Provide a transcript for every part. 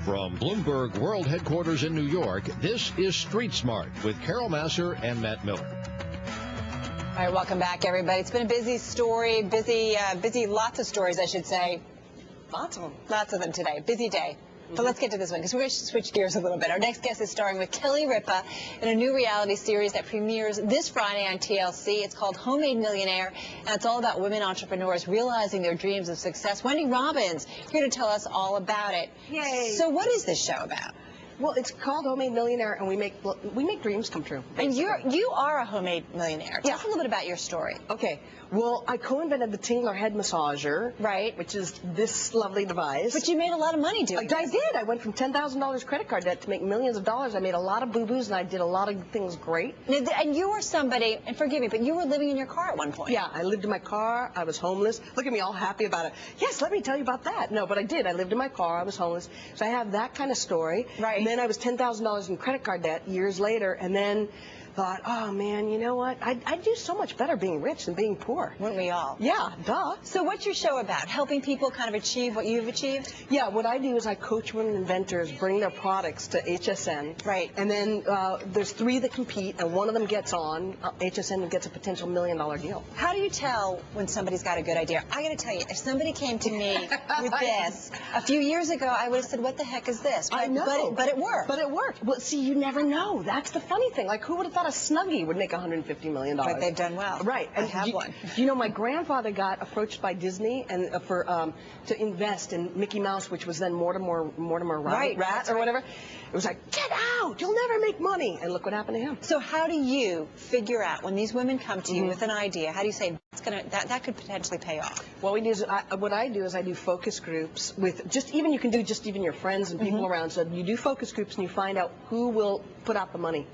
From Bloomberg World Headquarters in New York, this is Street Smart with Carol Masser and Matt Miller. All right, welcome back, everybody. It's been a busy story, lots of stories, I should say. Lots of them today. Busy day. But let's get to this one, because we're going to switch gears a little bit. Our next guest is starring with Kelly Ripa in a new reality series that premieres this Friday on TLC. It's called Homemade Millionaire, and it's all about women entrepreneurs realizing their dreams of success. Wendy Robbins here to tell us all about it. Yay! So what is this show about? Well, it's called Homemade Millionaire, and we make dreams come true. Basically. And you are a homemade millionaire. Tell us a little bit about your story. Okay. Well, I co-invented the Tingler head massager. Right. Which is this lovely device. But you made a lot of money doing it. I did. I went from $10,000 credit card debt to make millions of dollars. I made a lot of boo-boos, and I did a lot of things great. And you were somebody, and forgive me, but you were living in your car at one point. Yeah, I lived in my car. I was homeless. Look at me all happy about it. Yes, let me tell you about that. No, but I did. I lived in my car. I was homeless. So I have that kind of story. Right. And then I was $10,000 in credit card debt years later, and then thought, oh man, you know what? I'd do so much better being rich than being poor. Wouldn't we all? Yeah, duh. So what's your show about? Helping people kind of achieve what you've achieved? Yeah, what I do is I coach women inventors bring their products to HSN. Right. And then there's 3 that compete, and one of them gets on HSN and gets a potential $1 million deal. How do you tell when somebody's got a good idea? I got to tell you, if somebody came to me with this a few years ago, I would have said, what the heck is this? I know. But it worked. But it worked. Well, see, you never know. That's the funny thing. Like, who would have thought a Snuggie would make $150 million? But they've done well. Right. I have one. You know, my grandfather got approached by Disney and to invest in Mickey Mouse, which was then Mortimer Rat or whatever. It was like, get out! You'll never make money. And look what happened to him. So how do you figure out when these women come to you with an idea? How do you say that could potentially pay off? What I do is I do focus groups with you can do just even your friends and people around. So you do focus groups and you find out who will put out the money.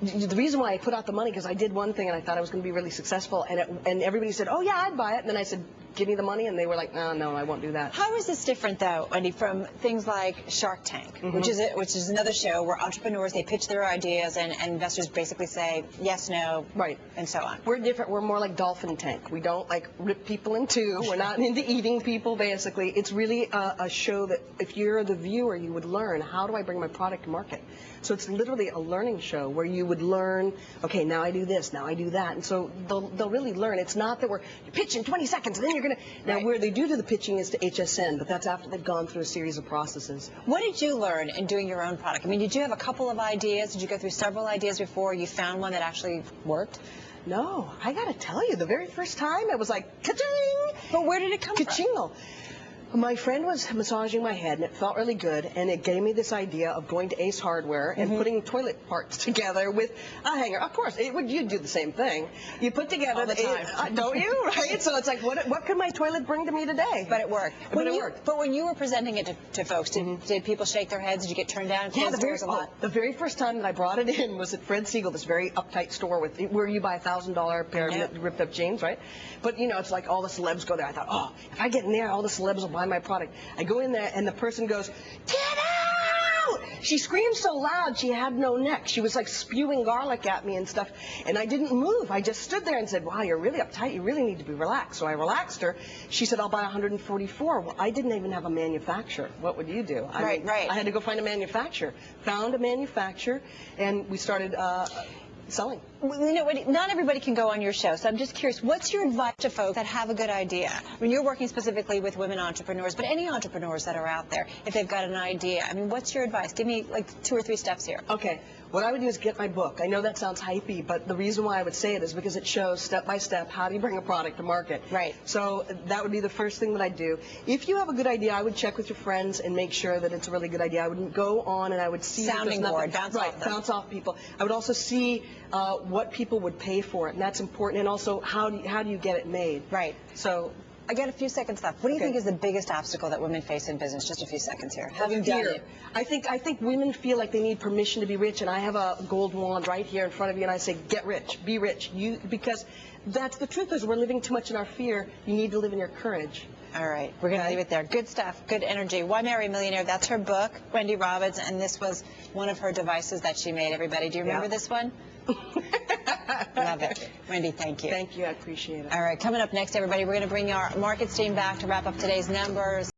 The reason why I put out the money, because I did one thing and I thought I was going to be really successful, and everybody said, oh yeah, I'd buy it. And then I said, give me the money, and they were like, no, I won't do that. How is this different, though, Wendy, from things like Shark Tank, which is another show where entrepreneurs, they pitch their ideas and investors basically say yes, no, right, and so on? We're different. We're more like Dolphin Tank. We don't like rip people in two. We're not into eating people, basically. It's really a show that if you're the viewer, you would learn, how do I bring my product to market? So it's literally a learning show where you would learn, okay, now I do this, now I do that. And so they'll really learn. It's not that you pitch in 20 seconds and then you're going to... Now, where they do the pitching is to HSN, but that's after they've gone through a series of processes. What did you learn in doing your own product? I mean, did you have a couple of ideas? Did you go through several ideas before you found one that actually worked? No, I got to tell you, the very first time it was like, ka-ching! But where did it come from? My friend was massaging my head, and it felt really good, and it gave me this idea of going to Ace Hardware and putting toilet parts together with a hanger. Of course, you'd do the same thing. You put together all the time. don't you? Right? So it's like, what could my toilet bring to me today? But it worked. But when you were presenting it to folks, did people shake their heads? Did you get turned down? Yeah, the very first time that I brought it in was at Fred Siegel, this very uptight store where you buy $1,000 pair of ripped up jeans, right? But you know, it's like all the celebs go there. I thought, oh, if I get in there, all the celebs will buy my product. I go in there and the person goes, get out! She screamed so loud she had no neck. She was like spewing garlic at me and stuff, and I didn't move. I just stood there and said, wow, you're really uptight. You really need to be relaxed. So I relaxed her. She said, I'll buy 144. Well, I didn't even have a manufacturer. What would you do? Right. I had to go find a manufacturer. Found a manufacturer, and we started selling. You know, not everybody can go on your show, so I'm just curious, what's your advice to folks that have a good idea? I mean, you're working specifically with women entrepreneurs, but any entrepreneurs that are out there, if they've got an idea, I mean, what's your advice? Give me like 2 or 3 steps here. Okay. What I would do is get my book. I know that sounds hypey, but the reason why I would say it is because it shows step by step how do you bring a product to market. Right. So that would be the first thing that I'd do. If you have a good idea, I would check with your friends and make sure that it's a really good idea. I would go on and I would see sounding board, bounce off people. I would also see what people would pay for it, and that's important. And also how do you get it made? Right. So I got a few seconds left. What do you think is the biggest obstacle that women face in business? Just a few seconds here. Having done it. I think women feel like they need permission to be rich, and I have a gold wand right here in front of you, and I say, get rich, be rich. Because that's the truth is we're living too much in our fear. You need to live in your courage. All right. We're going to leave it there. Good stuff. Good energy. Why Marry a Millionaire? That's her book, Wendy Robbins, and this was one of her devices that she made, everybody. Do you remember this one? Love it. Wendy, thank you. Thank you. I appreciate it. All right. Coming up next, everybody, we're going to bring our markets team back to wrap up today's numbers.